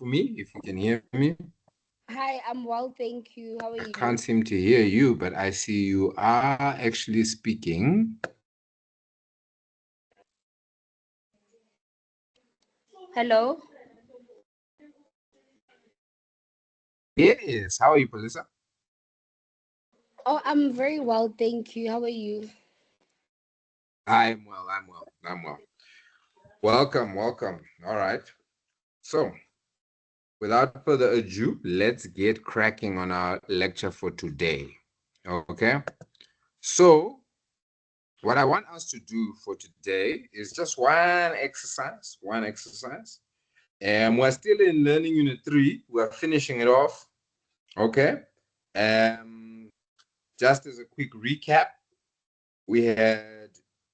for me, if you can hear me. Hi, I'm well, thank you. How are I you? can't seem to hear you, but I see you are actually speaking. Hello? Yes. How are you, Palisa? Oh, I'm very well, thank you. How are you? I'm well. I'm well. I'm well. Welcome. Welcome. All right. So, without further ado, let's get cracking on our lecture for today. Okay. So, what I want us to do for today is just one exercise. One exercise. And we're still in Learning Unit 3. We're finishing it off. Okay. Um, just as a quick recap, we had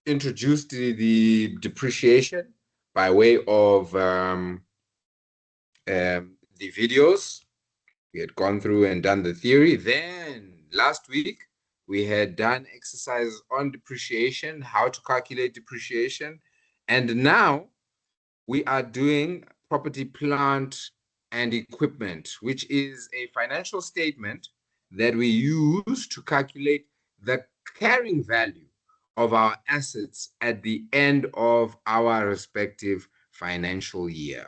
introduced the depreciation by way of the videos. We had gone through and done the theory. Then last week, we had done exercises on depreciation, how to calculate depreciation. And now we are doing property, plant, and equipment, which is a financial statement that we use to calculate the carrying value of our assets at the end of our respective financial year.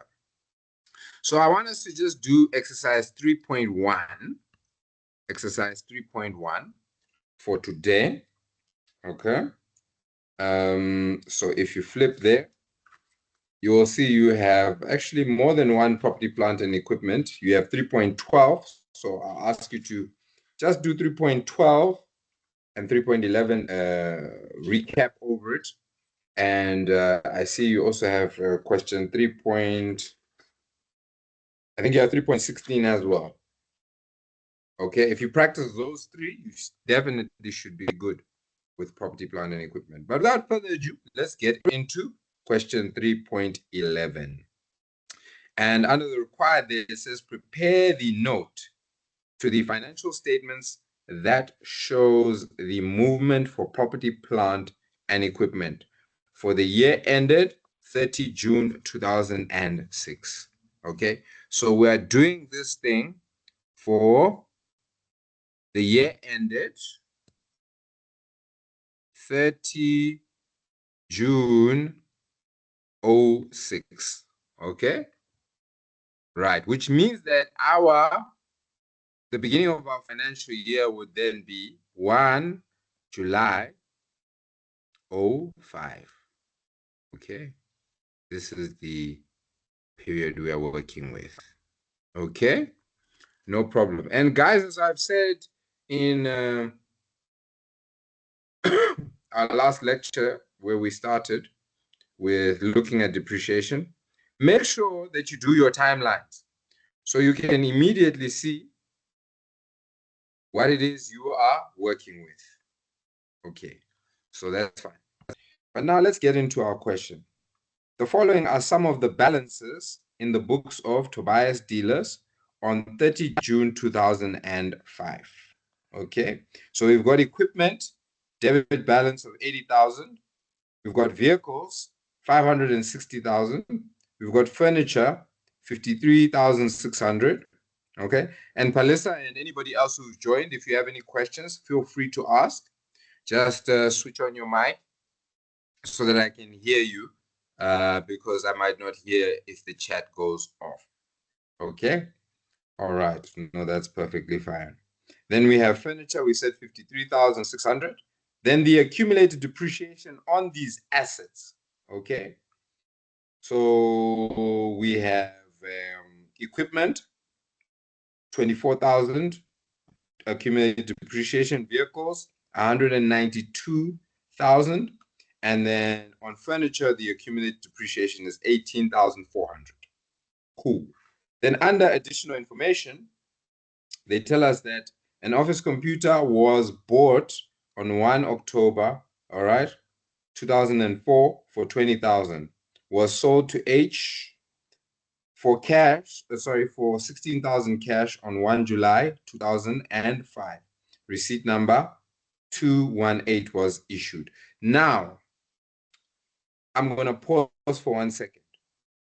So I want us to just do exercise 3.1, exercise 3.1 for today. Okay. So if you flip there, you will see you have actually more than one property, plant, and equipment. You have 3.12. So I'll ask you to just do 3.12 and 3.11 recap over it. And I see you also have a question 3. I think you have 3.16 as well. Okay, if you practice those three, you definitely should be good with property, plant, and equipment. But without further ado, let's get into question 3.11. And under the required, there it says prepare the note to the financial statements that shows the movement for property, plant, and equipment for the year ended 30 June 2006. Okay, so we're doing this thing for the year ended 30 June 06. Okay, right, which means that the beginning of our financial year would then be 1 July 05. Okay, this is the period we are working with. Okay, no problem. And guys, as I've said in our last lecture where we started with looking at depreciation, make sure that you do your timelines so you can immediately see what it is you are working with. Okay, so that's fine. But now let's get into our question. The following are some of the balances in the books of Tobias Dealers on 30 June 2005. Okay, so we've got equipment, debit balance of 80,000. We've got vehicles, 560,000. We've got furniture, 53,600. Okay, and Palisa and anybody else who's joined, if you have any questions, feel free to ask. Just switch on your mic so that I can hear you, because I might not hear if the chat goes off. Okay, all right, no, that's perfectly fine. Then we have furniture, we said 53,600. Then the accumulated depreciation on these assets. Okay, so we have equipment, 24,000, accumulated depreciation, vehicles, 192,000. And then on furniture, the accumulated depreciation is 18,400. Cool. Then under additional information, they tell us that an office computer was bought on 1 October, all right, 2004 for 20,000, was sold to H for cash, for 16,000 cash on 1 July 2005. Receipt number 218 was issued. Now, I'm going to pause for 1 second.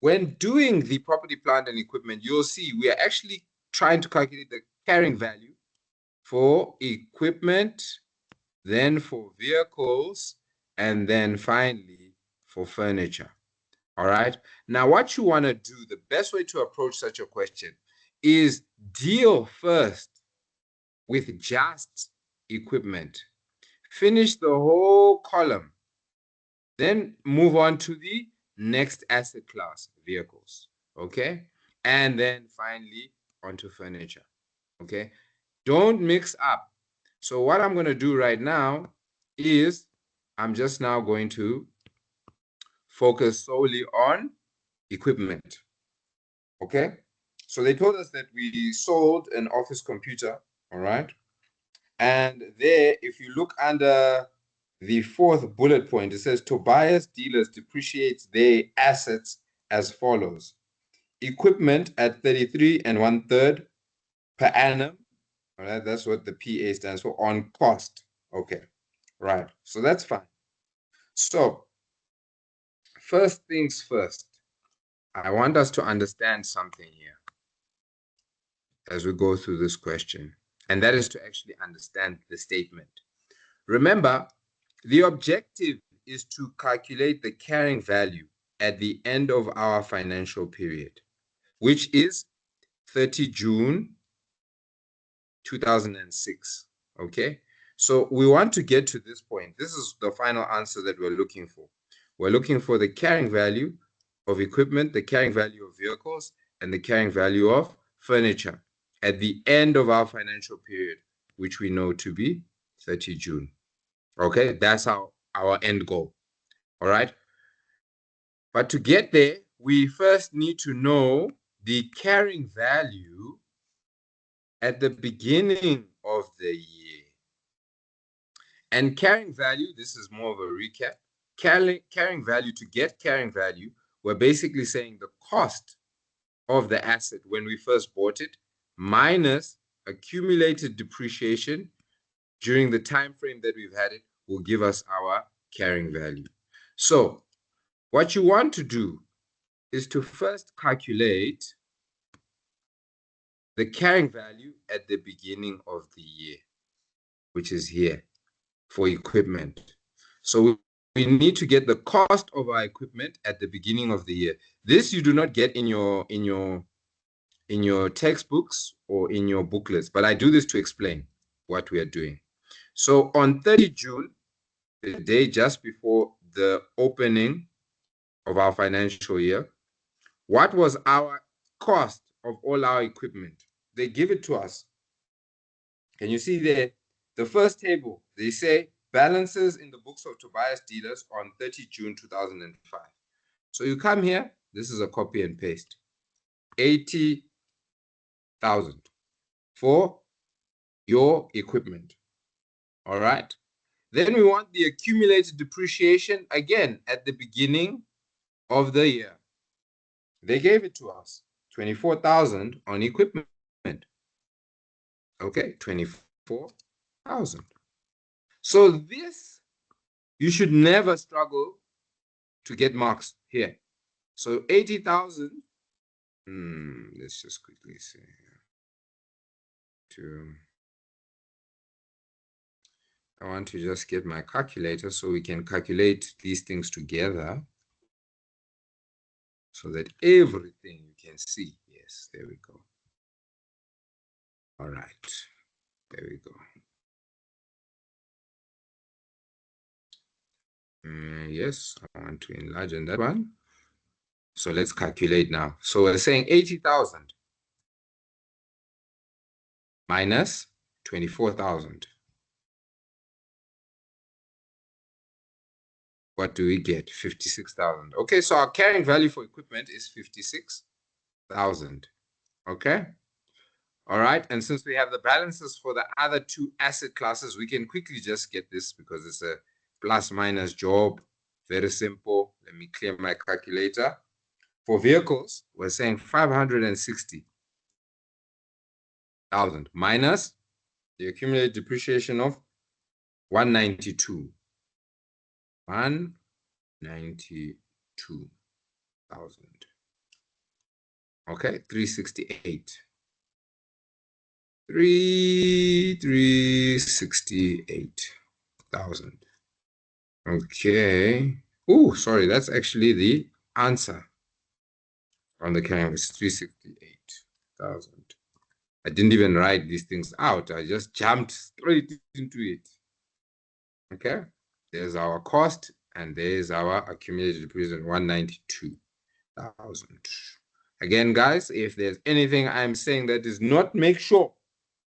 When doing the property, plant, and equipment, you'll see we are actually trying to calculate the carrying value for equipment, then for vehicles, and then finally for furniture. All right. Now, what you want to do, the best way to approach such a question is deal first with just equipment. Finish the whole column. Then move on to the next asset class, vehicles. Okay. And then finally onto furniture. Okay. Don't mix up. So what I'm going to do right now is I'm just now going to focus solely on equipment. Okay. So they told us that we sold an office computer. All right. And there, if you look under the fourth bullet point, it says Tobias dealers depreciates their assets as follows. Equipment at 33 and 1/3 per annum. All right, that's what the PA stands for, on cost. Okay, right. So that's fine. So first things first, I want us to understand something here as we go through this question, and that is to actually understand the statement. Remember, the objective is to calculate the carrying value at the end of our financial period, which is 30 June 2006. Okay, so we want to get to this point. This is the final answer that we're looking for. We're looking for the carrying value of equipment, the carrying value of vehicles, and the carrying value of furniture at the end of our financial period, which we know to be 30 June. Okay, that's our end goal. All right. But to get there, we first need to know the carrying value at the beginning of the year. And carrying value, this is more of a recap. Carrying value, to get carrying value, we're basically saying the cost of the asset when we first bought it minus accumulated depreciation during the time frame that we've had it will give us our carrying value. So what you want to do is to first calculate the carrying value at the beginning of the year, which is here for equipment. So we need to get the cost of our equipment at the beginning of the year. This you do not get in your textbooks or in your booklets, but I do this to explain what we are doing. So on 30 June, the day just before the opening of our financial year, what was our cost of all our equipment? They give it to us. Can you see there? The first table, they say balances in the books of Tobias dealers on 30 June 2005. So you come here, this is a copy and paste. 80,000 for your equipment. All right. Then we want the accumulated depreciation again at the beginning of the year. They gave it to us, 24,000 on equipment. Okay, 24,000. So this, you should never struggle to get marks here. So 80,000, let's just quickly see. I want to just get my calculator so we can calculate these things together so that everything you can see. Yes, there we go. All right, there we go. Yes, I want to enlarge on that one. So let's calculate now. So we're saying 80,000 minus 24,000. What do we get? 56,000. Okay, so our carrying value for equipment is 56,000. Okay. All right. And since we have the balances for the other two asset classes, we can quickly just get this because it's a plus minus job. Very simple. Let me clear my calculator. For vehicles, we're saying 560,000 minus the accumulated depreciation of 192. 192,000. Okay, 368. 368,000. Okay. Oh, sorry, that's actually the answer on the canvas, 368,000. I didn't even write these things out. I just jumped straight into it. Okay. There's our cost, and there's our accumulated depreciation, 192,000. Again, guys, if there's anything I'm saying that is not, make sure.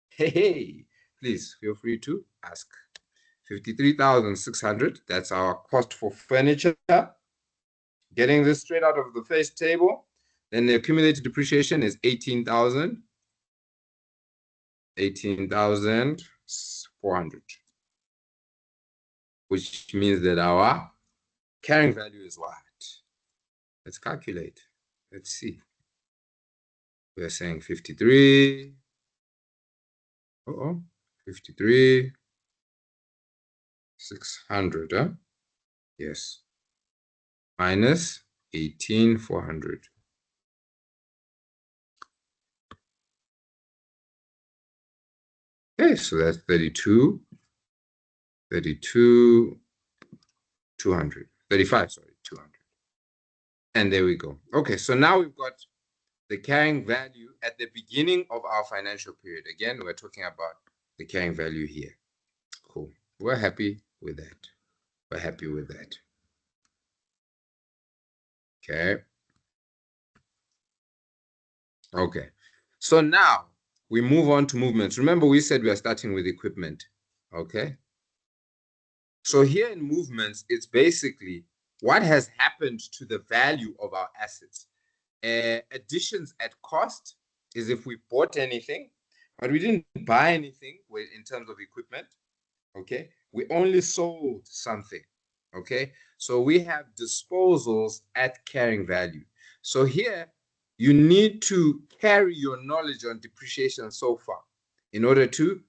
Hey, please feel free to ask. 53,600. That's our cost for furniture. Getting this straight out of the first table. Then the accumulated depreciation is 18,000. 18,400. Which means that our carrying value is what? Let's calculate. Let's see. We're saying 53. 53. 600, huh? Yes. Minus 18,400. Okay, so that's 32, 200, 35, sorry, 200. And there we go. Okay, so now we've got the carrying value at the beginning of our financial period. Again, we're talking about the carrying value here. Cool. We're happy with that. We're happy with that. Okay. Okay. So now we move on to movements. Remember, we said we are starting with equipment. Okay. So here in movements, it's basically what has happened to the value of our assets. Additions at cost is if we bought anything, but we didn't buy anything in terms of equipment. Okay. We only sold something. Okay. So we have disposals at carrying value. So here you need to carry your knowledge on depreciation so far in order to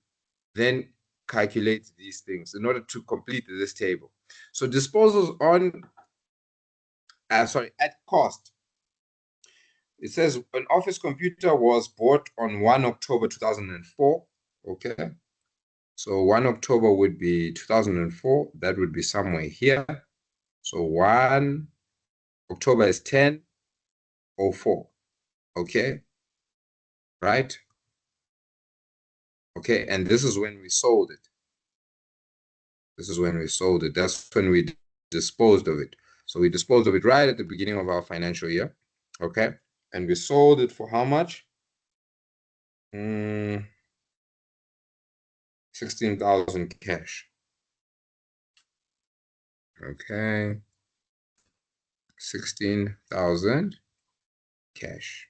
then calculate these things, in order to complete this table. So disposals on, at cost. It says an office computer was bought on 1 October 2004. Okay. So 1 October would be 2004. That would be somewhere here. So 1 October is 10/04. Okay. Right. Okay. And this is when we sold it. This is when we sold it. That's when we disposed of it. So we disposed of it right at the beginning of our financial year. Okay. And we sold it for how much? 16,000 cash. Okay. 16,000 cash.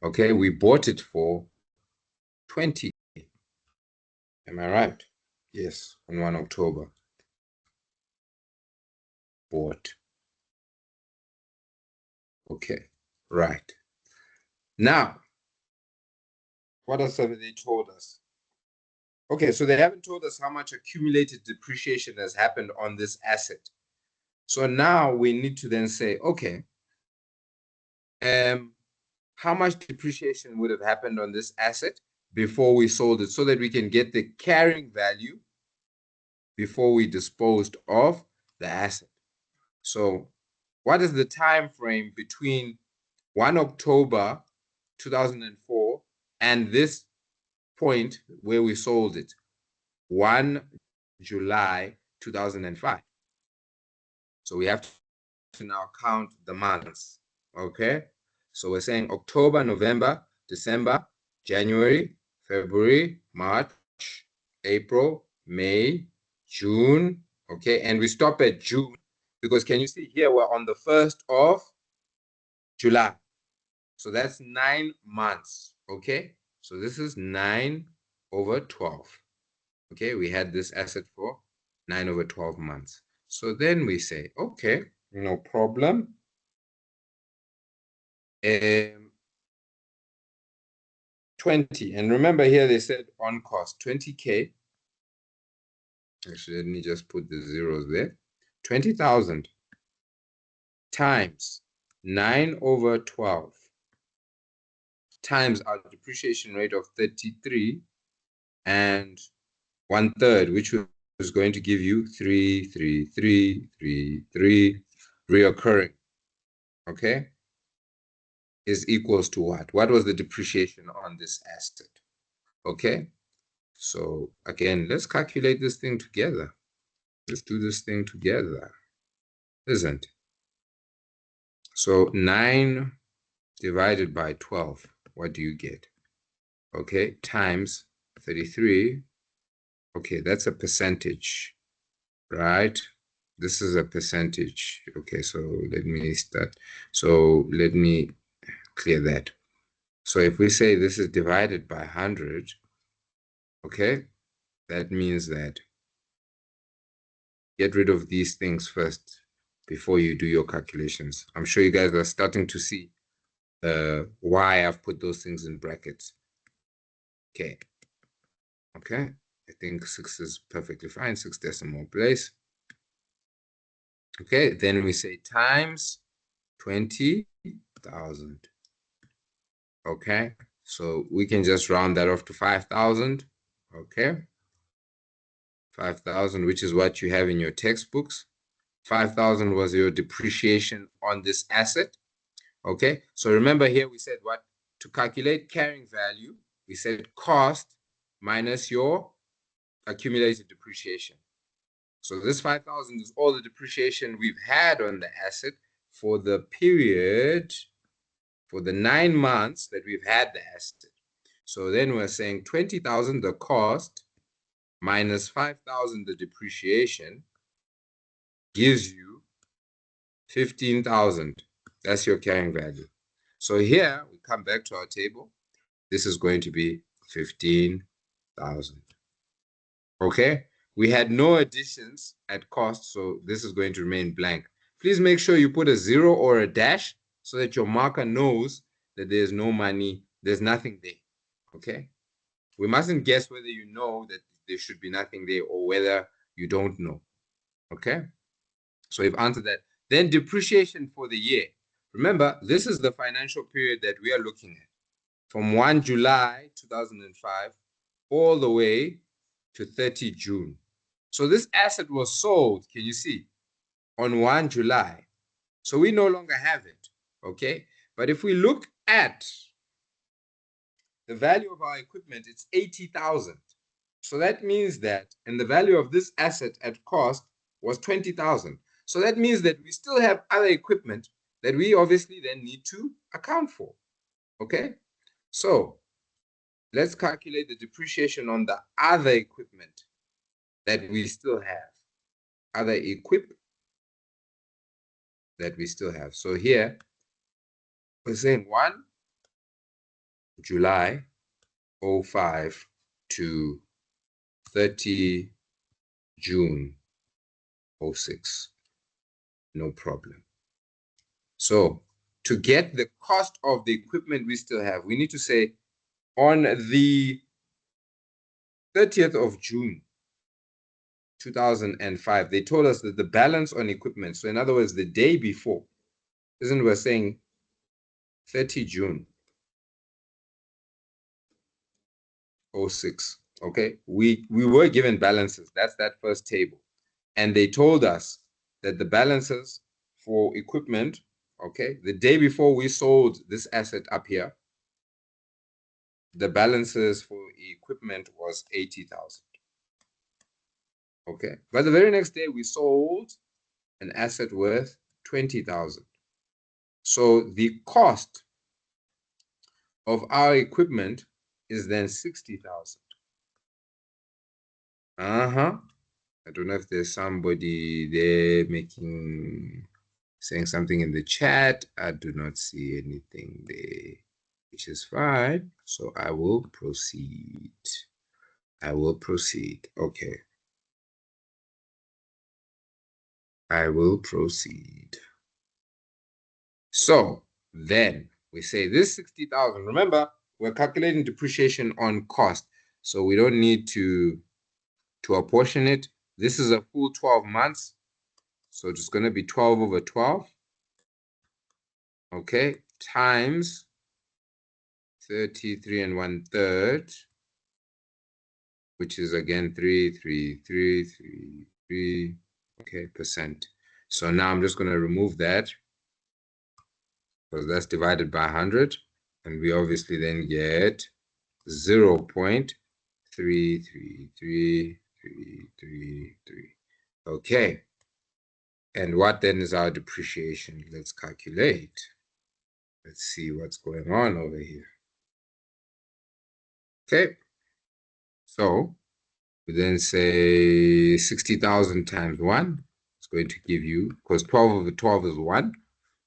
Okay. We bought it for 20. Am I right? Yes. On 1 October. Bought. Okay. Right. Now, what else have they told us? Okay, so they haven't told us how much accumulated depreciation has happened on this asset. So now we need to then say, okay, how much depreciation would have happened on this asset before we sold it so that we can get the carrying value before we disposed of the asset. So what is the time frame between 1 October 2004 and this point where we sold it? 1 July 2005. So we have to now count the months. Okay. So we're saying October, November, December, January, February, March, April, May, June. Okay. And we stop at June because can you see here we're on the 1st of July. So that's 9 months. Okay. So this is 9/12. Okay. We had this asset for 9/12 months. So then we say, okay, no problem. 20. And remember here they said on cost 20K. Actually, let me just put the zeros there. 20,000 times 9/12 times our depreciation rate of 33 and 1/3, which was going to give you 33333 reoccurring, okay, is equals to what? What was the depreciation on this asset? Okay, so again, let's calculate this thing together. Let's do this thing together, isn't it? So 9 divided by 12, what do you get? Okay, times 33. Okay, that's a percentage, right? This is a percentage. Okay, so let me start. So let me clear that. So if we say this is divided by 100, okay, that means that get rid of these things first before you do your calculations. I'm sure you guys are starting to see why I've put those things in brackets. Okay. Okay. I think 6 is perfectly fine. 6 decimal place. Okay. Then we say times 20,000. Okay. So we can just round that off to 5,000. Okay. 5,000, which is what you have in your textbooks. 5,000 was your depreciation on this asset. Okay. So remember here we said what? To calculate carrying value, we said cost minus your accumulated depreciation. So this 5,000 is all the depreciation we've had on the asset for the period, for the 9 months that we've had the asset. So then we're saying 20,000 the cost minus 5,000 the depreciation gives you 15,000. That's your carrying value. So here we come back to our table. This is going to be 15,000. Okay, we had no additions at cost, so this is going to remain blank. Please make sure you put a 0 or a dash so that your marker knows that there's no money, there's nothing there. Okay, we mustn't guess whether you know that there should be nothing there or whether you don't know. Okay, so we've answered that. Then depreciation for the year. Remember, this is the financial period that we are looking at from 1 July 2005 all the way to 30 June. So this asset was sold, can you see, on 1 July. So we no longer have it, okay? But if we look at the value of our equipment, it's 80,000. So that means that, and the value of this asset at cost was 20,000. So that means that we still have other equipment that we obviously then need to account for, okay? So let's calculate the depreciation on the other equipment that we still have. Other equip that we still have. So here we're saying 1 July 05 to 30 June 06. No problem. So to get the cost of the equipment we still have, we need to say on the 30th of June 2005, they told us that the balance on equipment, so in other words, the day before, isn't we're saying 30 June 06. Okay, we were given balances. That's that first table. And they told us that the balances for equipment, okay, the day before we sold this asset up here, the balances for equipment was 80,000. Okay, but the very next day we sold an asset worth 20,000. So the cost of our equipment is then 60,000. I don't know if there's somebody there saying something in the chat. I do not see anything there, which is fine. So I will proceed. I will proceed. Okay. I will proceed. So then we say this 60,000. Remember, we're calculating depreciation on cost. So we don't need to apportion it. This is a full 12 months. So it's going to be 12/12. okay, times 33 1/3, which is again 33333, okay, percent. So now I'm just going to remove that because that's divided by 100, and we obviously then get 0.333333. Okay, and what then is our depreciation? Let's calculate. Let's see what's going on over here. Okay, so we then say 60,000 times 1. It's going to give you, because 12 over 12 is 1,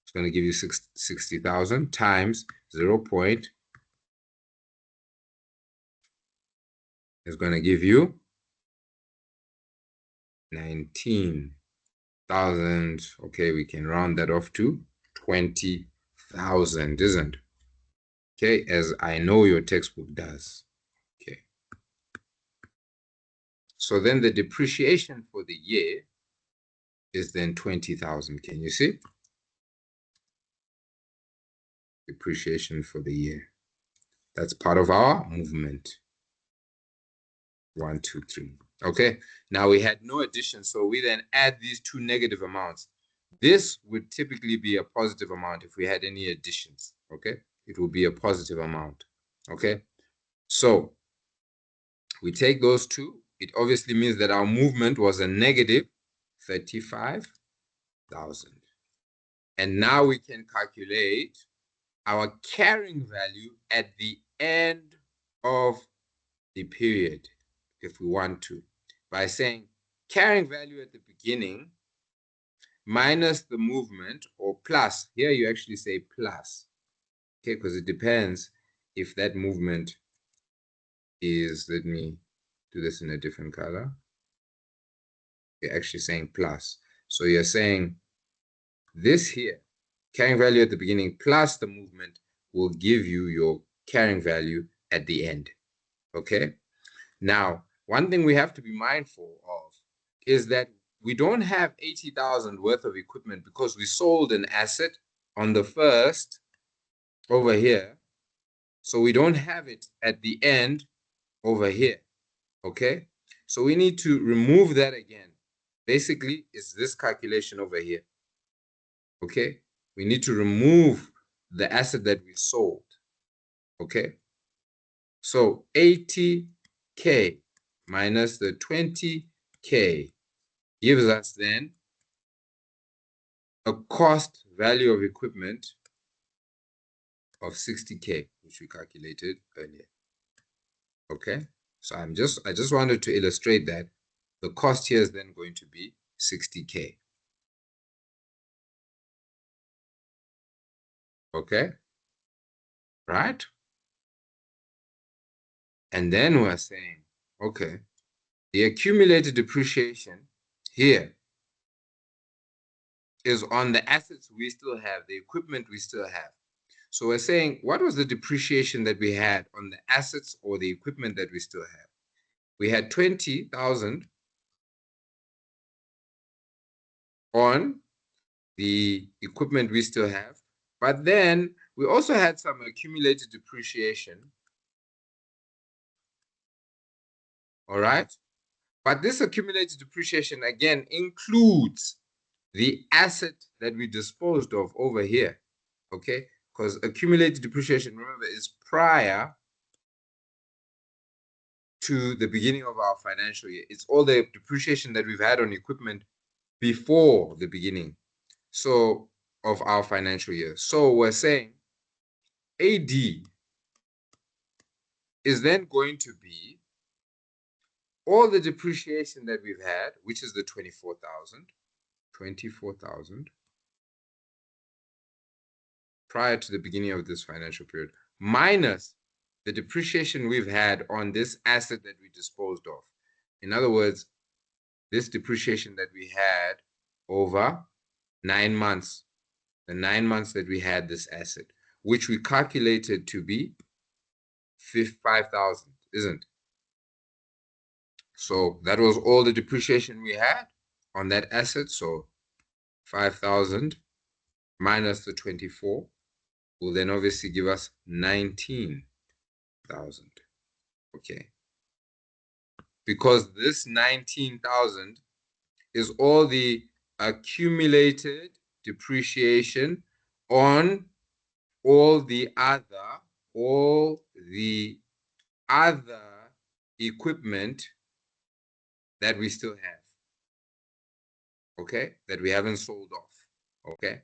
it's going to give you 60,000 times 0. Is going to give you 19,000. Okay, we can round that off to 20,000, isn't it? Okay, as I know your textbook does. Okay. So then the depreciation for the year is then 20,000. Can you see? Depreciation for the year. That's part of our movement. 1, 2, 3. Okay, now we had no addition, so we then add these two negative amounts. This would typically be a positive amount if we had any additions. Okay, it will be a positive amount. Okay, so we take those two. It obviously means that our movement was a negative 35,000. And now we can calculate our carrying value at the end of the period, if we want to, by saying carrying value at the beginning minus the movement, or plus. Here you actually say plus, okay, because it depends if that movement is, let me do this in a different color. You're actually saying plus. So you're saying this here, carrying value at the beginning plus the movement, will give you your carrying value at the end. Okay? Now, one thing we have to be mindful of is that we don't have 80,000 worth of equipment because we sold an asset on the first over here. So we don't have it at the end over here. Okay? So we need to remove that again. Basically, it's this calculation over here. Okay? We need to remove the asset that we sold. Okay? So 80K minus the 20K gives us then a cost value of equipment of 60K, which we calculated earlier. Okay? So I just wanted to illustrate that the cost here is then going to be 60K. Okay? Right? And then we're saying, okay, the accumulated depreciation here is on the assets we still have, the equipment we still have. So we're saying, what was the depreciation that we had on the assets or the equipment that we still have? We had 20,000 on the equipment we still have, but then we also had some accumulated depreciation. All right? But this accumulated depreciation again includes the asset that we disposed of over here. Okay? Because accumulated depreciation, remember, is prior to the beginning of our financial year. It's all the depreciation that we've had on equipment before the beginning of our financial year. So we're saying AD is then going to be all the depreciation that we've had, which is the 24,000 prior to the beginning of this financial period, minus the depreciation we've had on this asset that we disposed of. In other words, this depreciation that we had over 9 months, the 9 months that we had this asset, which we calculated to be 5,000, isn't it? So that was all the depreciation we had on that asset. So 5,000 minus the 24 will then obviously give us 19,000. Okay. Because this 19,000 is all the accumulated depreciation on all the other equipment that we still have. Okay, that we haven't sold off. Okay,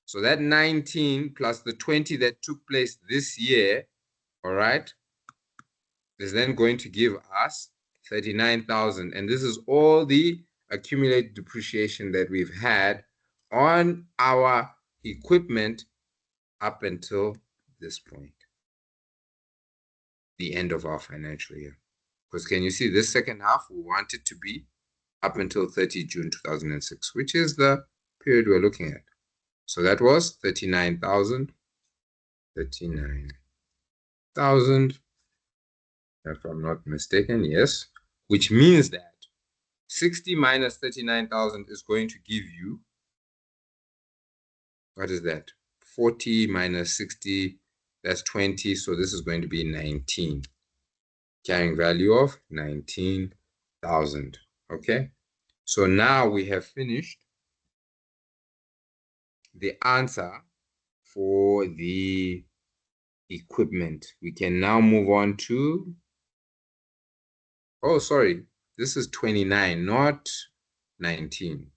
so that 19 plus the 20 that took place this year, all right, is then going to give us 39,000. And this is all the accumulated depreciation that we've had on our equipment up until this point, the end of our financial year. Because can you see this second half, we want it to be up until 30 June 2006, which is the period we're looking at. So that was 39,000, 39,000, if I'm not mistaken, yes, which means that 60 minus 39,000 is going to give you, what is that? 40 minus 60, that's 20. So this is going to be 19. Carrying value of 19,000. Okay. So now we have finished the answer for the equipment. We can now move on to, oh, sorry, this is 29, not 19.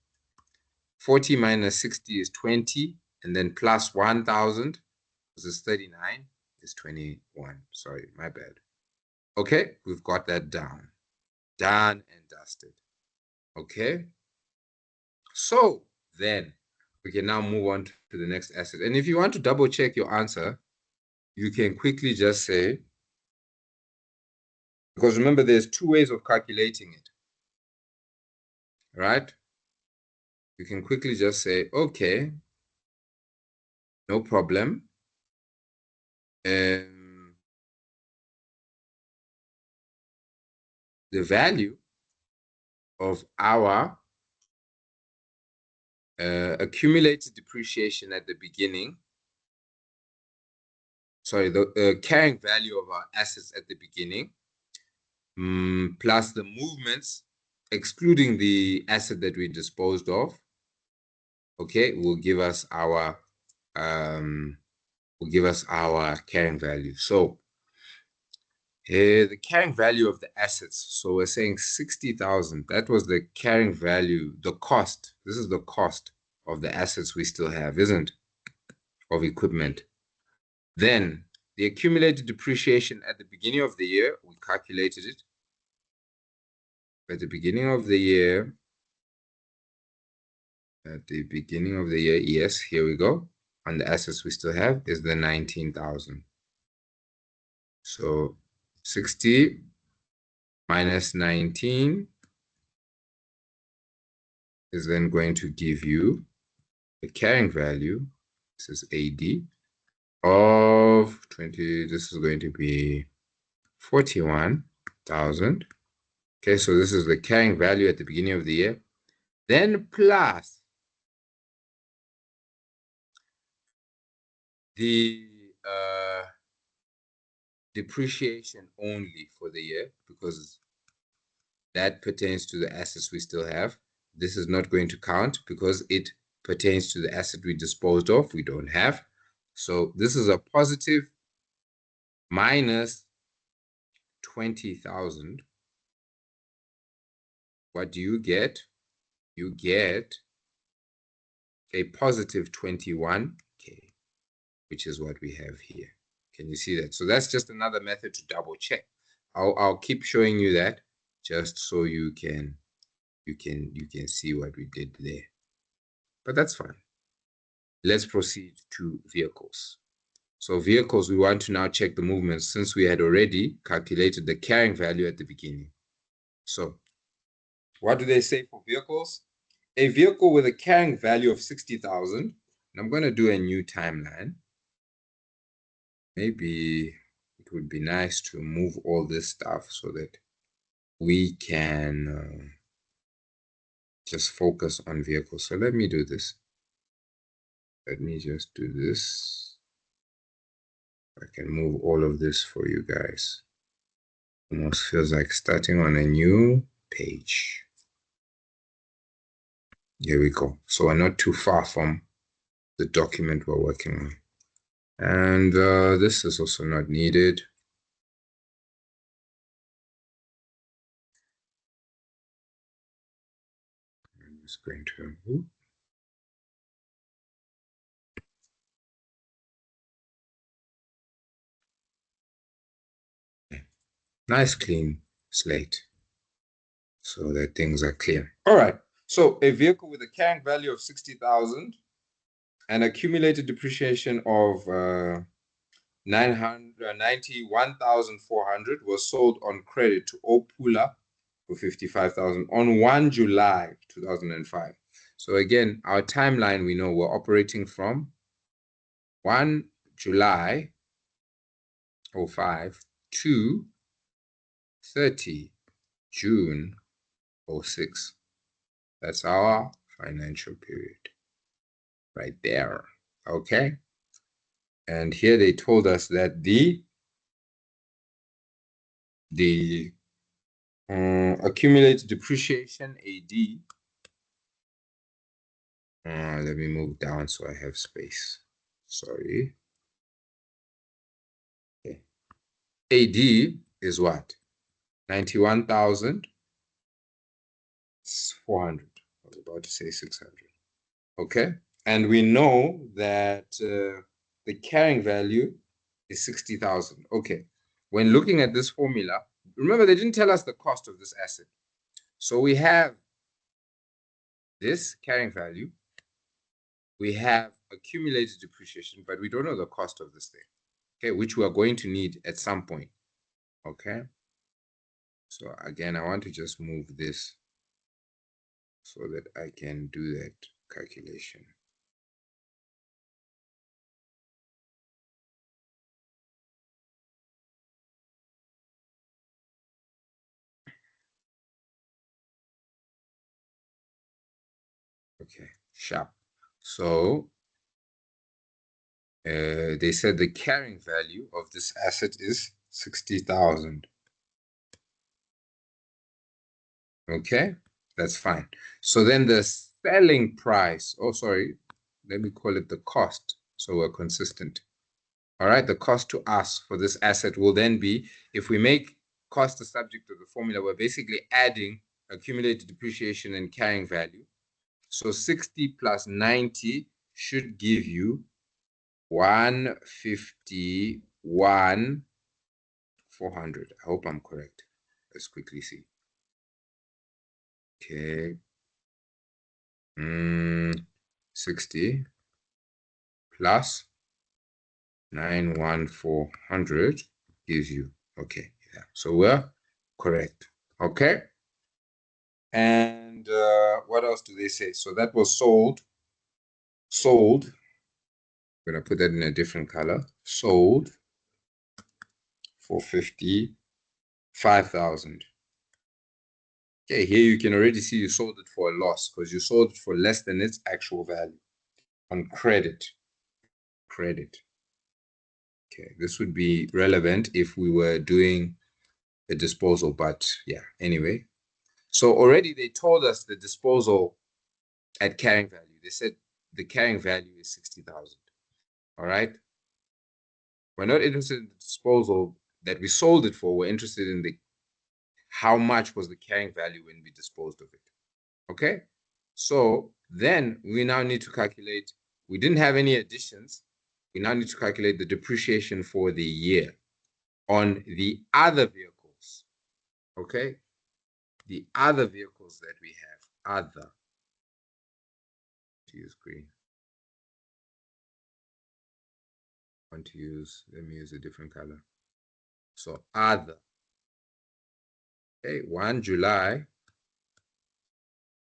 40 minus 60 is 20, and then plus 1,000, this is 39, is 21. Sorry, my bad. Okay, we've got that down. Done and dusted. Okay, so then we can now move on to the next asset. And if you want to double check your answer, you can quickly just say, because remember, there's two ways of calculating it, right? You can quickly just say, okay, no problem. The value of our accumulated depreciation at the beginning, sorry, the carrying value of our assets at the beginning, plus the movements, excluding the asset that we disposed of, okay, will give us our carrying value. So the carrying value of the assets. So we're saying 60,000. That was the carrying value, the cost. This is the cost of the assets we still have, isn't it? Of equipment. Then the accumulated depreciation at the beginning of the year, we calculated it. At the beginning of the year, yes, here we go. On the assets we still have is the 19,000. So 60 minus 19 is then going to give you the carrying value. This is AD of 20. This is going to be 41,000. Okay, so this is the carrying value at the beginning of the year. Then plus the depreciation only for the year, because that pertains to the assets we still have. This is not going to count because it pertains to the asset we disposed of, we don't have. So this is a positive minus 20,000. What do you get? You get a positive 21K, which is what we have here. Can you see that? So that's just another method to double check. I'll keep showing you that just so you can see what we did there. But that's fine. Let's proceed to vehicles. So vehicles, we want to now check the movements since we had already calculated the carrying value at the beginning. So what do they say for vehicles? A vehicle with a carrying value of 60,000. And I'm going to do a new timeline. Maybe it would be nice to move all this stuff so that we can just focus on vehicles. So let me do this. Let me just do this. I can move all of this for you guys. Almost feels like starting on a new page. Here we go. So we're not too far from the document we're working on. And this is also not needed. I'm just going to... Nice clean slate so that things are clear. All right. So a vehicle with a carrying value of 60,000 and accumulated depreciation of 91,400 was sold on credit to Opula for 55,000 on 1 July 2005. So again, our timeline, we know we're operating from 1 July 05 to 30 June 06. That's our financial period right there. Okay. And here they told us that the accumulated depreciation AD. Let me move down so I have space. Sorry. Okay. AD is what? 91,400. I was about to say 600. Okay. And we know that the carrying value is 60,000. Okay. When looking at this formula, remember they didn't tell us the cost of this asset. So we have this carrying value. We have accumulated depreciation, but we don't know the cost of this thing. Okay, which we are going to need at some point. Okay. So again, I want to just move this so that I can do that calculation. Okay, sharp. So they said the carrying value of this asset is 60,000. Okay, that's fine. So then the selling price, oh, sorry, let me call it the cost. So we're consistent. All right, the cost to us for this asset will then be, if we make cost the subject of the formula, we're basically adding accumulated depreciation and carrying value. So 60 plus 90 should give you 151,400. I hope I'm correct. Let's quickly see. Okay. 60 plus 91400 gives you, okay, yeah. So we're correct. Okay. And what else do they say? So that was sold. I'm gonna put that in a different color. Sold for 55,000. Okay, here you can already see you sold it for a loss because you sold it for less than its actual value on credit. Credit. Okay, this would be relevant if we were doing a disposal, but yeah, anyway. So already they told us the disposal at carrying value. They said the carrying value is 60,000. All right. We're not interested in the disposal that we sold it for. We're interested in the how much was the carrying value when we disposed of it. Okay. So then we now need to calculate. We didn't have any additions. We now need to calculate the depreciation for the year on the other vehicles. Okay. The other vehicles that we have, other. To use green. Want to use, let me use a different color. So other. Okay, 1 July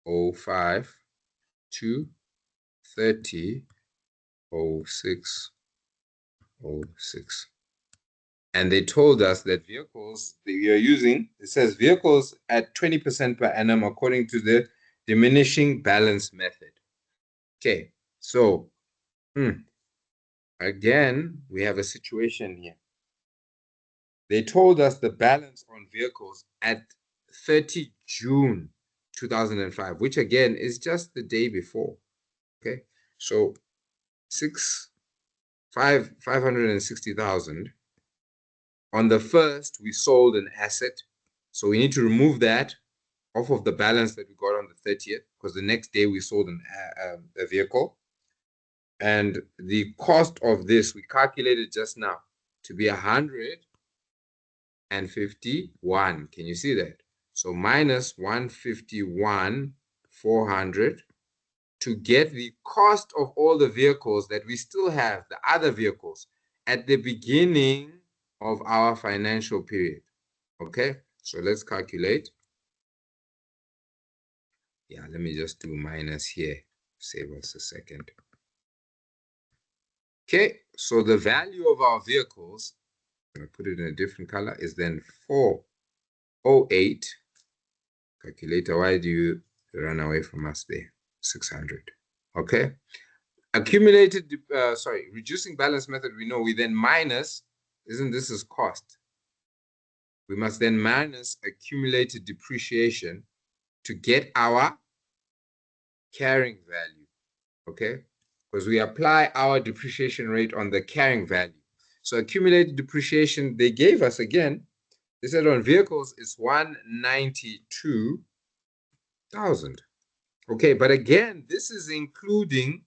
05 to 30 06 06. And they told us that vehicles that we are using, it says vehicles at 20% per annum according to the diminishing balance method. Okay, so again, we have a situation here. They told us the balance on vehicles at 30 June 2005, which again is just the day before. Okay, so 560,000. On the first, we sold an asset, so we need to remove that off of the balance that we got on the 30th, because the next day we sold a vehicle. And the cost of this, we calculated just now to be 151. Can you see that? So minus 151, 400 to get the cost of all the vehicles that we still have, the other vehicles, at the beginning of our financial period. Okay, so let's calculate. Yeah, let me just do minus here. Save us a second. Okay, so the value of our vehicles, I'm going to put it in a different color, is then 408. Calculator, why do you run away from us there? 600. Okay, accumulated, reducing balance method, we know we then minus, isn't this is cost? We must then minus accumulated depreciation to get our carrying value, okay? Because we apply our depreciation rate on the carrying value. So accumulated depreciation, they gave us again, they said on vehicles, it's 192,000. Okay, but again, this is including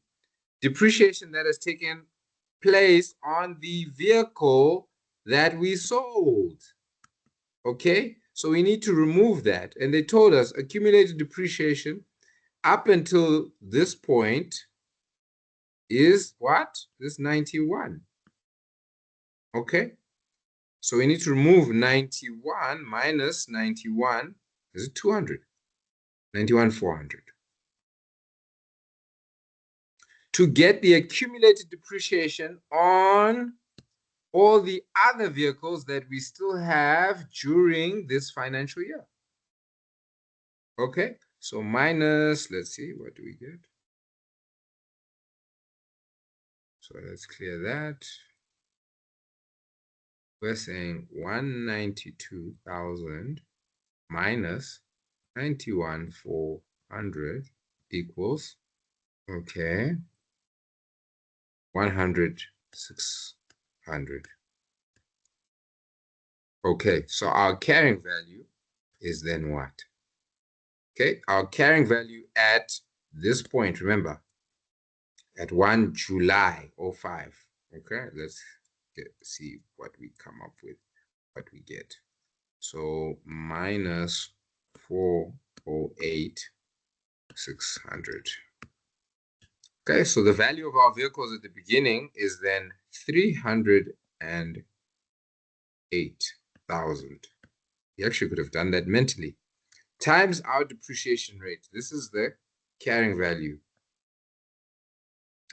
depreciation that has taken place on the vehicle that we sold. Okay, so we need to remove that. And they told us accumulated depreciation up until this point is what? This 91. Okay, so we need to remove 91 minus 91. Is it 200? 91, 400. To get the accumulated depreciation on all the other vehicles that we still have during this financial year. Okay, so minus, let's see, what do we get? So let's clear that. We're saying 192,000 minus 91,400 equals, okay, 100,600. Okay, so our carrying value is then what? Okay, our carrying value at this point, remember, at 1 July 05. Okay, let's see what we come up with, what we get. So minus 408,600. Okay, so the value of our vehicles at the beginning is then 308,000. You actually could have done that mentally. Times our depreciation rate. This is the carrying value.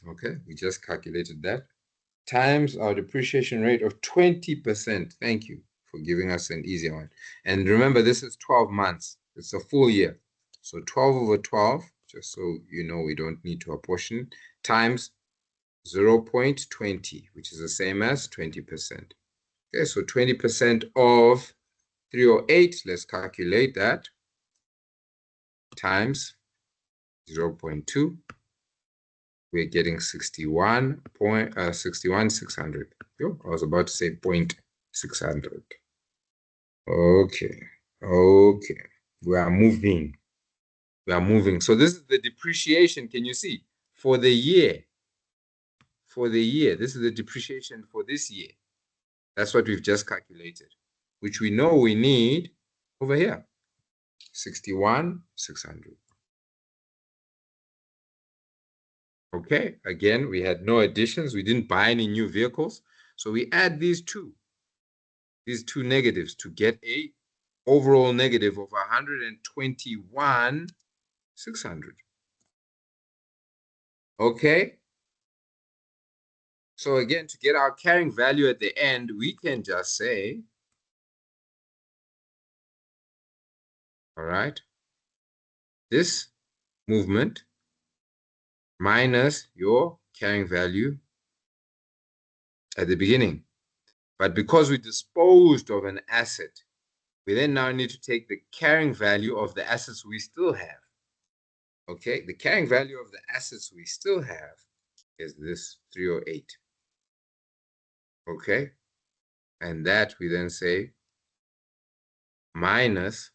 Okay, we just calculated that. Times our depreciation rate of 20%. Thank you for giving us an easier one. And remember, this is 12 months. It's a full year. So 12 over 12, just so you know, we don't need to apportion, times 0.20, which is the same as 20%. Okay, so 20% of 308, let's calculate that, times 0.2. We're getting 61,600. I was about to say 0.600. Okay. We are moving. So this is the depreciation. Can you see? For the year. This is the depreciation for this year. That's what we've just calculated, which we know we need over here. 61,600. Okay, again, we had no additions. We didn't buy any new vehicles. So we add these two negatives to get a overall negative of 121,600. Okay. So again, to get our carrying value at the end, we can just say, all right, this movement minus your carrying value at the beginning. But because we disposed of an asset, we then now need to take the carrying value of the assets we still have. Okay, the carrying value of the assets we still have is this 308. Okay, and that we then say minus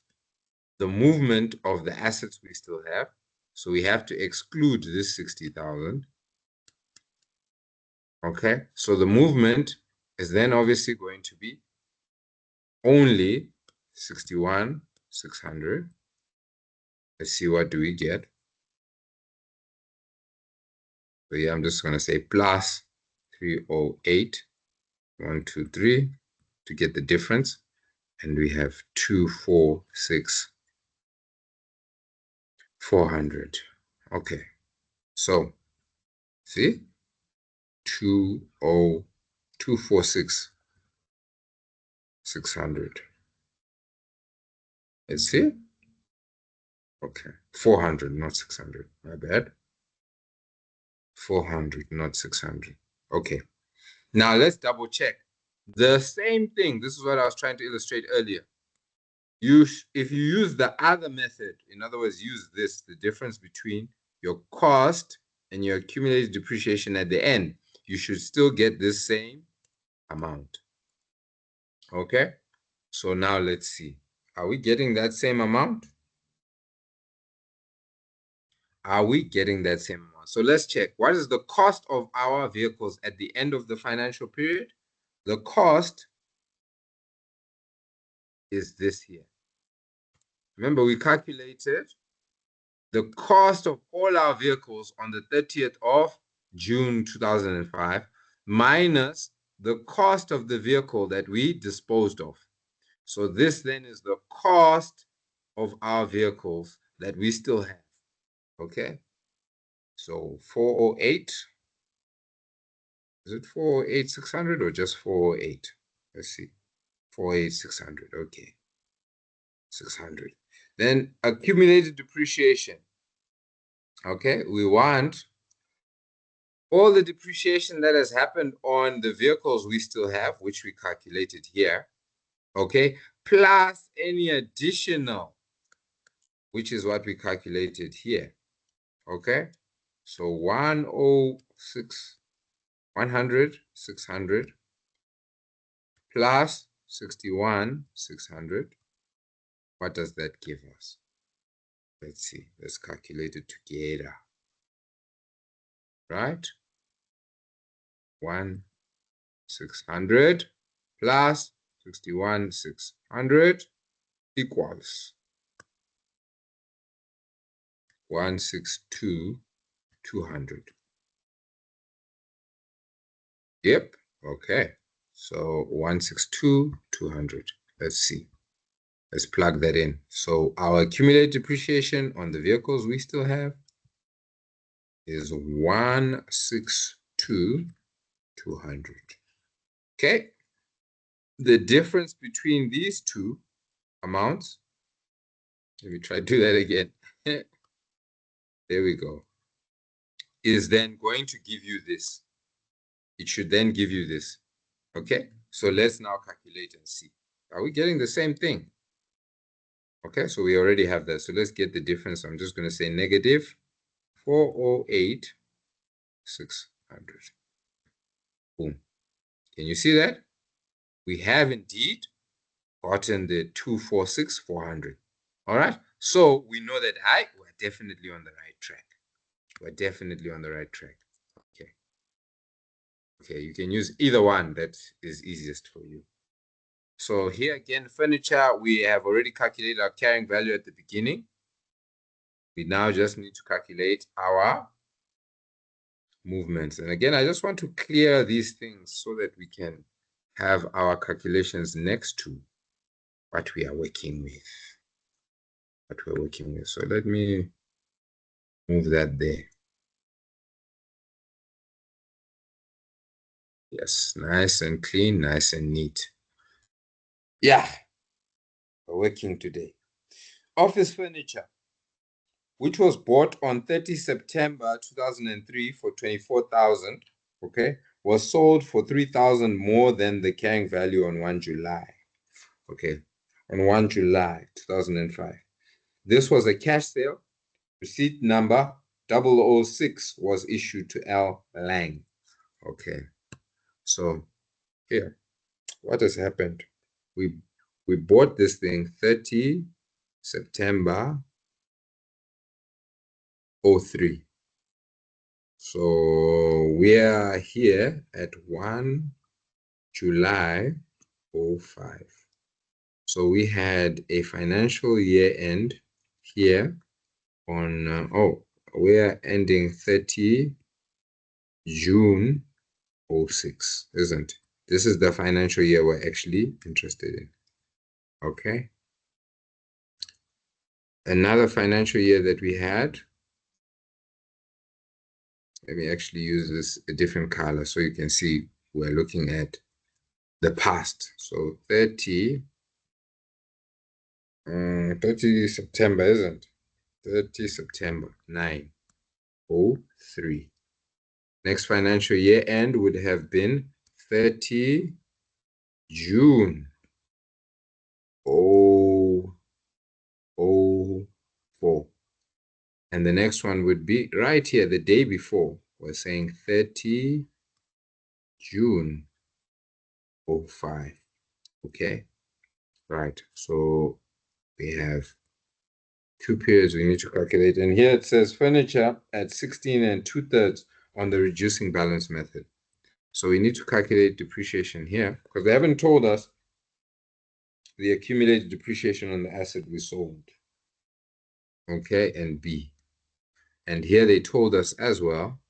the movement of the assets we still have. So we have to exclude this 60,000. Okay, so the movement is then obviously going to be only 61,600. Let's see, what do we get? So yeah, I'm just going to say plus 308,123 to get the difference. And we have 246,400. Okay, so see, 246,600. Let's see. Okay, 400, not 600. My bad. 400, not 600. Okay. Now let's double check. The same thing. This is what I was trying to illustrate earlier. If you use the other method, in other words, use this, the difference between your cost and your accumulated depreciation at the end, you should still get this same amount. Okay? So now let's see. Are we getting that same amount? Are we getting that same amount? So let's check. What is the cost of our vehicles at the end of the financial period? The cost is this here. Remember, we calculated the cost of all our vehicles on the 30th of June 2005 minus the cost of the vehicle that we disposed of. So this then is the cost of our vehicles that we still have. Okay? So 408. Is it 408,600 or just 408? Let's see. 408,600. Okay. 600. Then accumulated depreciation. Okay, we want all the depreciation that has happened on the vehicles we still have, which we calculated here, okay, plus any additional, which is what we calculated here, okay? So 106, 100, 600 plus 61, 600. What does that give us? Let's see, let's calculate it together, right? 1,600 plus 61,600 equals 162,200. Yep. Okay. So 162,200. Let's see. Let's plug that in. So our accumulated depreciation on the vehicles we still have is 162,200. Okay. The difference between these two amounts, let me try to do that again. There we go. Is then going to give you this. It should then give you this. Okay, so let's now calculate and see. Are we getting the same thing? Okay, so we already have that. So let's get the difference. I'm just going to say negative 408,600. Boom. Can you see that? We have indeed gotten the 246,400. All right, so we know that we're definitely on the right track. We're definitely on the right track. Okay. Okay, you can use either one that is easiest for you. So here again, furniture, we have already calculated our carrying value at the beginning. We now just need to calculate our movements. And again, I just want to clear these things so that we can have our calculations next to what we are working with. So let me move that there. Yes, nice and clean, nice and neat. Yeah, we're working today. Office furniture, which was bought on 30 September 2003 for 24,000. Okay, was sold for 3,000 more than the carrying value on 1 July. Okay, on 1 July 2005. This was a cash sale. Receipt number 006 was issued to L. Lang. Okay, so here, what has happened? We bought this thing 30 September 03. So we are here at 1 July 05. So we had a financial year end here on, we're ending 30 June 06, isn't it? This is the financial year we're actually interested in. Okay. Another financial year that we had, let me actually use this a different color so you can see we're looking at the past. So 30 September, isn't it? 30 September 903. Next financial year end would have been 30 June 004. And the next one would be right here, the day before. We're saying 30 June 05. Okay, right. So we have two periods we need to calculate. And here it says furniture at 16 and 2/3 on the reducing balance method. So we need to calculate depreciation here because they haven't told us the accumulated depreciation on the asset we sold. Okay, and B. And here they told us as well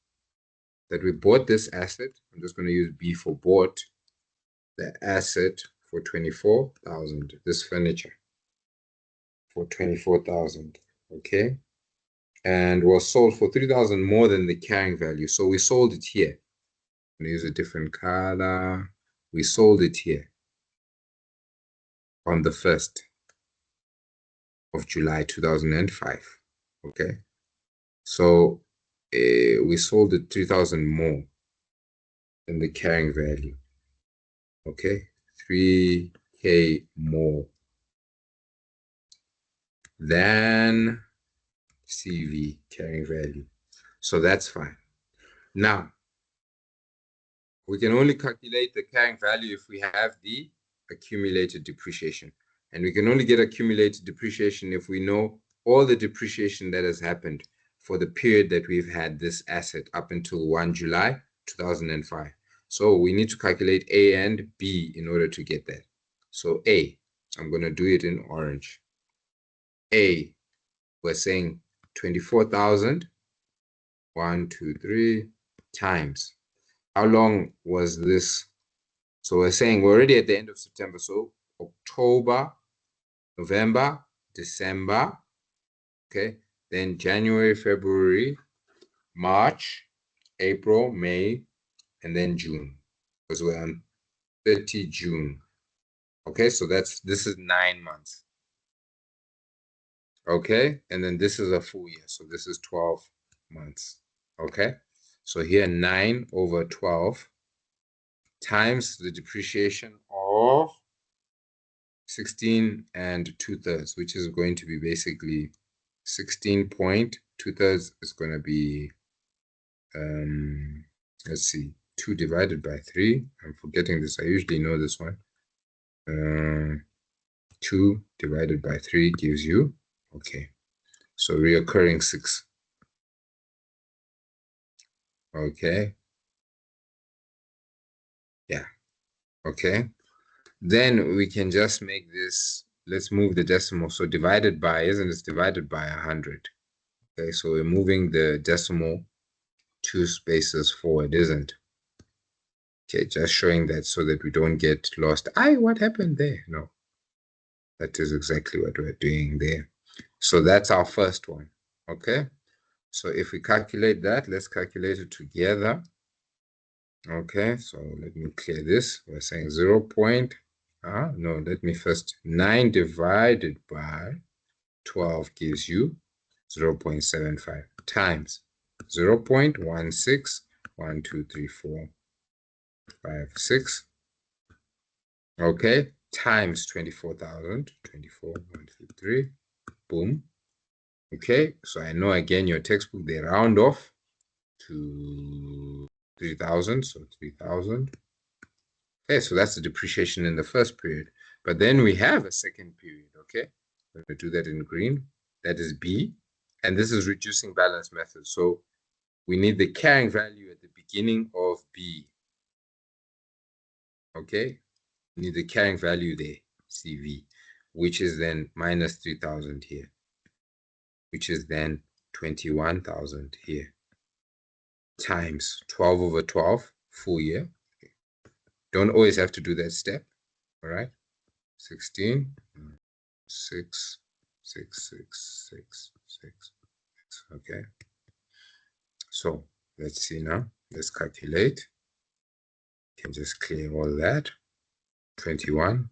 that we bought this asset. I'm just going to use B for bought the asset for 24,000. This furniture for 24,000. Okay, and was sold for 3,000 more than the carrying value. So we sold it here. I'm going to use a different color. We sold it here on the 1st of July 2005. Okay, so we sold it 3,000 more than the carrying value. Okay, 3K more than CV carrying value. So that's fine. Now, we can only calculate the carrying value if we have the accumulated depreciation. And we can only get accumulated depreciation if we know all the depreciation that has happened for the period that we've had this asset up until 1 July 2005. So we need to calculate A and B in order to get that. So A, I'm going to do it in orange. A, we're saying 24,000, 1, 2, 3, times. How long was this? So we're saying we're already at the end of September. So October, November, December, okay? Then January, February, March, April, May, and then June. Because we're on 30 June. Okay, so this is 9 months. Okay, and then this is a full year. So this is 12 months. Okay, so here 9 over 12 times the depreciation of 16 and 2/3, which is going to be basically 16.2/3 is going to be, let's see, 2 divided by 3. I'm forgetting this. I usually know this one. 2 divided by 3 gives you, okay, so reoccurring 6. Okay. Yeah. Okay. Then we can just make this, let's move the decimal. So divided by, isn't it divided by 100? Okay, so we're moving the decimal 2 spaces forward, isn't it? Okay, just showing that so that we don't get lost. What happened there? No, that is exactly what we're doing there. So that's our first one. Okay, so if we calculate that, let's calculate it together. Okay, so let me clear this. We're saying 0. No, let me first, 9 divided by 12 gives you 0.75 times 0.161234. 56. Okay, times 24,000. 24,153. Boom. Okay, so I know again your textbook, they round off to 3,000. So 3,000. Okay, so that's the depreciation in the first period. But then we have a second period, okay? We're going to do that in green. That is B. And this is reducing balance method. So we need the carrying value at the beginning of B. Okay? We need the carrying value there, CV, which is then minus 3,000 here, which is then 21,000 here, times 12 over 12, full year. Don't always have to do that step, all right? 16, 6, 6, 6, 6, 6. Okay. So let's see now. Let's calculate. Can just clear all that. 21,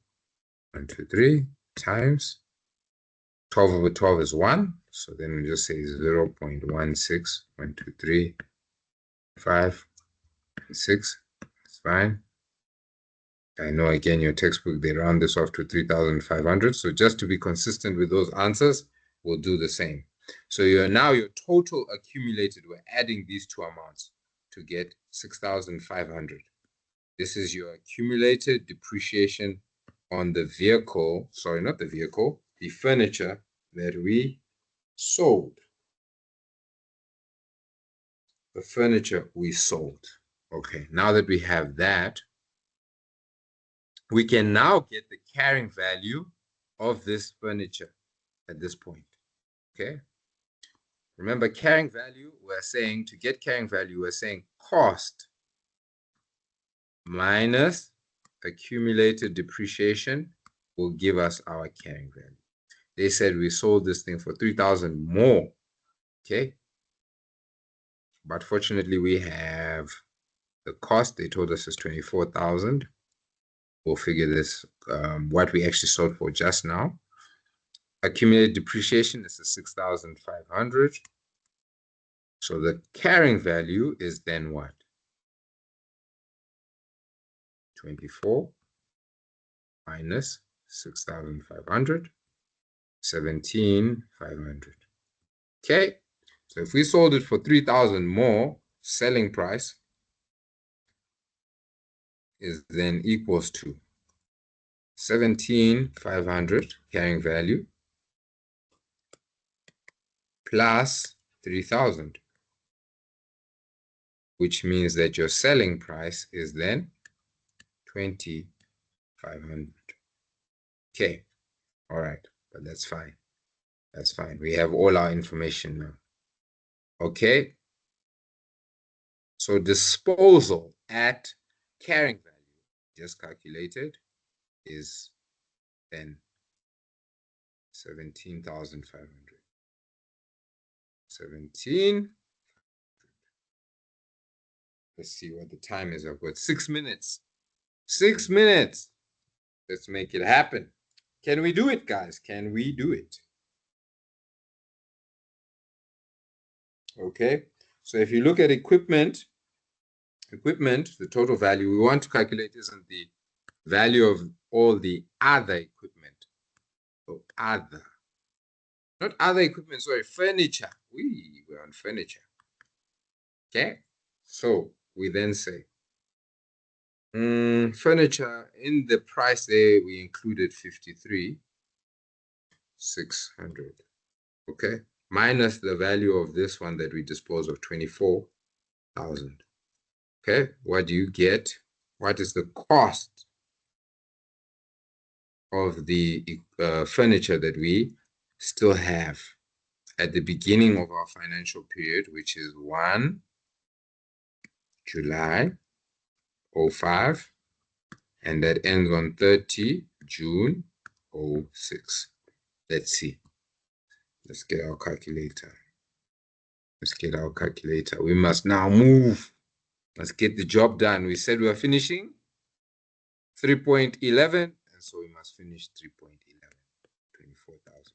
1, 2, 3 times 12 over 12 is 1. So then we just say 0 0.16, 1, 2, 3, 5, 6. It's fine. I know again your textbook, they round this off to 3,500. So just to be consistent with those answers, we'll do the same. So your total accumulated, we're adding these two amounts to get 6,500. This is your accumulated depreciation on the vehicle, sorry, not the vehicle, the furniture that we sold. The furniture we sold. Okay, now that we have that, we can now get the carrying value of this furniture at this point. Okay. Remember, carrying value, we're saying to get carrying value, we're saying cost minus accumulated depreciation will give us our carrying value. They said we sold this thing for 3,000 more. Okay. But fortunately, we have the cost. They told us is 24,000. We'll figure this, what we actually sold for just now. Accumulated depreciation is 6,500. So the carrying value is then what? 24 minus 6,500, 17,500. Okay, so if we sold it for 3,000 more, selling price is then equals to 17,500 carrying value plus 3,000, which means that your selling price is then 2,500. Okay, all right, but that's fine. That's fine. We have all our information now. Okay, so disposal at carrying value, just calculated, is then 17,500. 17. Let's see what the time is. I've got 6 minutes. 6 minutes. Let's make it happen. Can we do it, guys? Can we do it? Okay. So if you look at equipment, the total value we want to calculate isn't the value of all the other equipment. So other. Not other equipment, sorry, furniture. We're on furniture. Okay. So we then say, furniture, in the price there, we included 53,600. Okay. Minus the value of this one that we dispose of, 24,000. Okay. What do you get? What is the cost of the furniture that we still have at the beginning of our financial period, which is 1 July 05, and that ends on 30 June 06. Let's see. Let's get our calculator. Let's get our calculator. We must now move. Let's get the job done. We said we were finishing 3.11, and so we must finish 3.11, 24,000.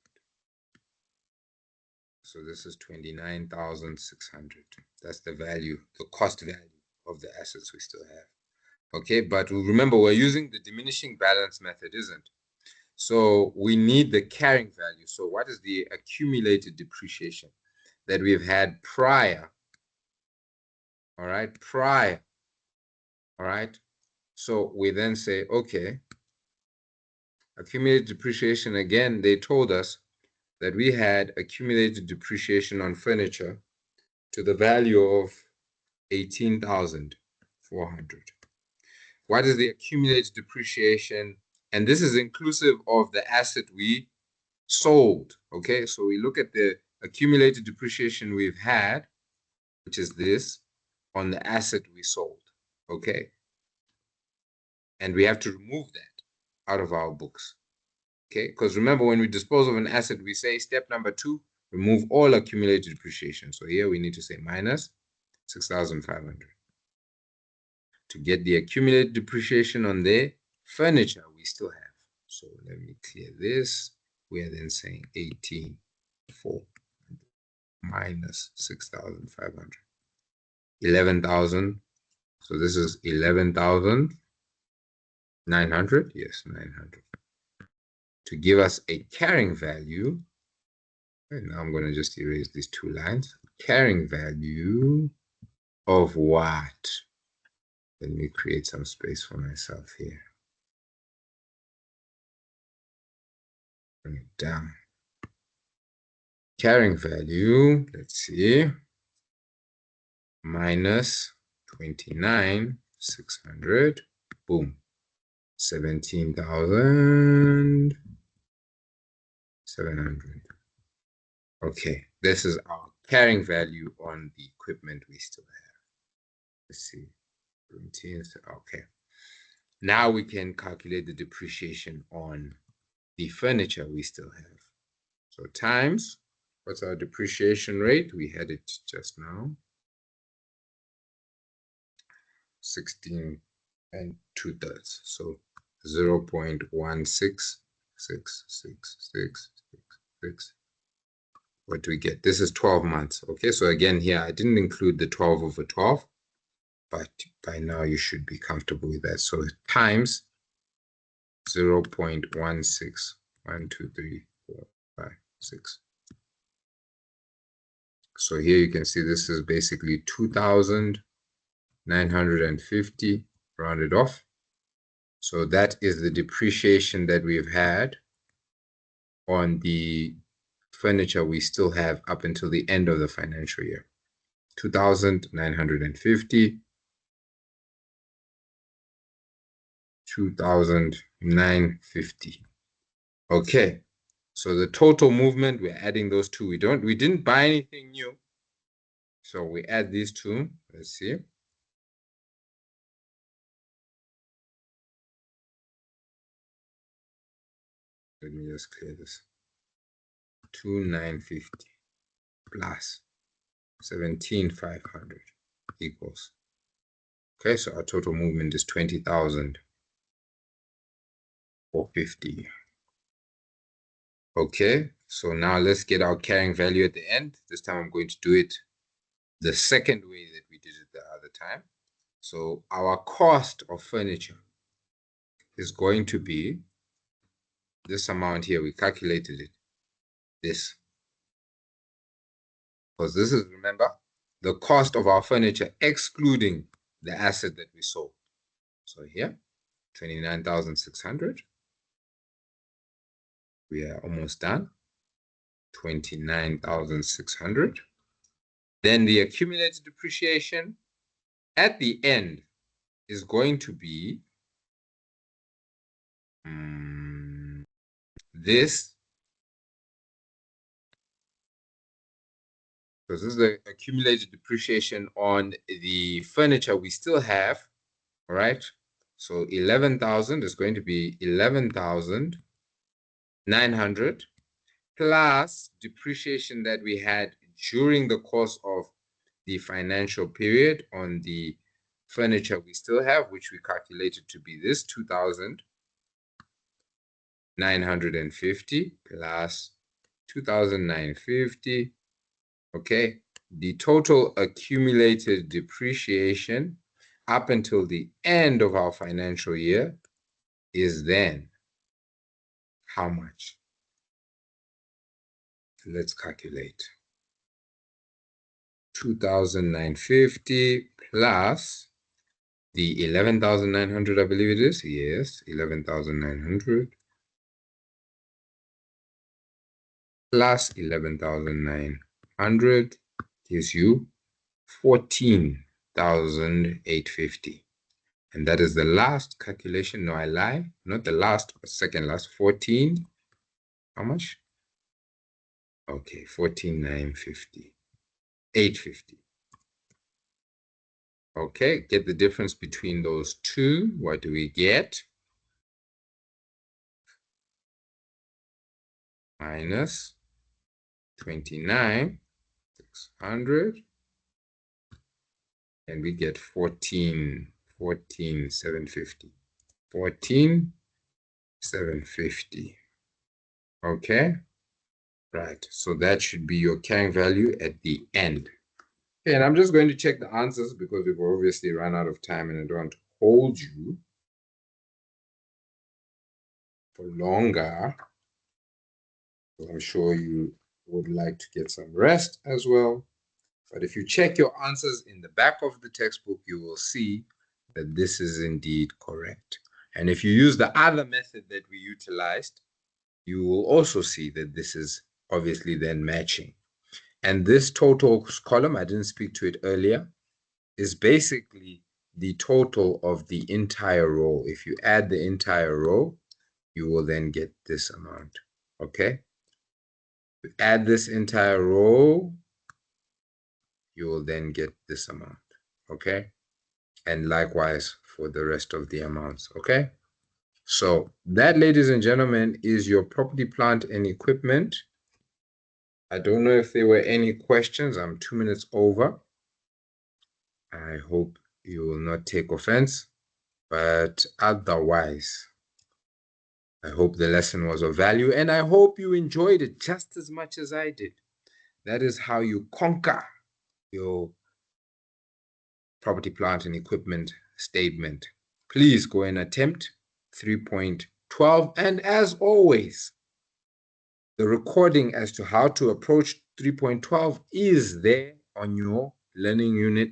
So this is 29,600. That's the value, the cost value of the assets we still have. Okay, but remember, we're using the diminishing balance method, isn't it? So we need the carrying value. So what is the accumulated depreciation that we've had prior? All right, prior. All right. So we then say, okay, accumulated depreciation. Again, they told us that we had accumulated depreciation on furniture to the value of 18,400. What is the accumulated depreciation? And this is inclusive of the asset we sold. Okay, so we look at the accumulated depreciation we've had, which is this, on the asset we sold. Okay, and we have to remove that out of our books. Okay, because remember, when we dispose of an asset, we say step number 2, remove all accumulated depreciation. So here we need to say minus 6,500 to get the accumulated depreciation on the furniture we still have. So let me clear this. We are then saying 18,400 minus 6,500. 11,000. So this is 11,900. Yes, 900. To give us a carrying value. And now I'm going to just erase these two lines. Carrying value of what? Let me create some space for myself here. Bring it down. Carrying value, let's see, minus 29,600. Boom. 17,700. Okay, this is our carrying value on the equipment we still have. Let's see. Okay. Now we can calculate the depreciation on the furniture we still have. So times, what's our depreciation rate? We had it just now. 16 and 2/3. So 0.16666. What do we get? This is 12 months. Okay, so again here, I didn't include the 12 over 12, but by now you should be comfortable with that. So times 0.1612345 So here you can see this is basically 2,950 rounded off. So that is the depreciation that we've had on the furniture we still have up until the end of the financial year. 2,950. 2,950. Okay, so the total movement, we're adding those two. We didn't buy anything new, so we add these two. Let's see. Let me just clear this. 2,950 plus 17,500 equals. Okay, so our total movement is 20,450. Okay, so now let's get our carrying value at the end. This time I'm going to do it the second way that we did it the other time. So our cost of furniture is going to be this amount here. We calculated it. This. Because this is, remember, the cost of our furniture excluding the asset that we sold. So here, 29,600. We are almost done. 29,600. Then the accumulated depreciation at the end is going to be this. Because this is the accumulated depreciation on the furniture we still have. All right. So 11,000 is going to be 11,900 plus depreciation that we had during the course of the financial period on the furniture we still have, which we calculated to be this 2,950 plus 2,950. Okay, the total accumulated depreciation up until the end of our financial year is then how much? Let's calculate. 2,950 plus the 11,900, I believe it is. Yes, 11,900 plus 11,900 gives you 14,850. And that is the last calculation. No, I lie. Not the last, but second last. 14. How much? Okay, 14,950. 850. Okay, get the difference between those two. What do we get? Minus 29,600. And we get 14,750. 14,750. Okay, right. So that should be your carrying value at the end. Okay, and I'm just going to check the answers because we've obviously run out of time and I don't want to hold you for longer. I'm sure you would like to get some rest as well. But if you check your answers in the back of the textbook, you will see that this is indeed correct. And if you use the other method that we utilized, you will also see that this is obviously then matching. And this total column, I didn't speak to it earlier, is basically the total of the entire row. If you add the entire row, you will then get this amount, okay? Add this entire row, you will then get this amount, okay? And likewise for the rest of the amounts, okay? So that, ladies and gentlemen, is your property, plant, and equipment. I don't know if there were any questions. I'm 2 minutes over. I hope you will not take offense, but otherwise, I hope the lesson was of value and I hope you enjoyed it just as much as I did. That is how you conquer your property, plant, and equipment statement. Please go and attempt 3.12. And as always, the recording as to how to approach 3.12 is there on your Learning Unit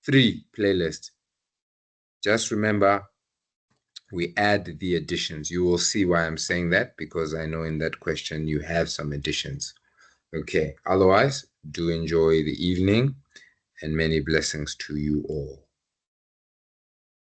3 playlist. Just remember, we add the additions. You will see why I'm saying that, because I know in that question you have some additions. Okay, otherwise, do enjoy the evening and many blessings to you all.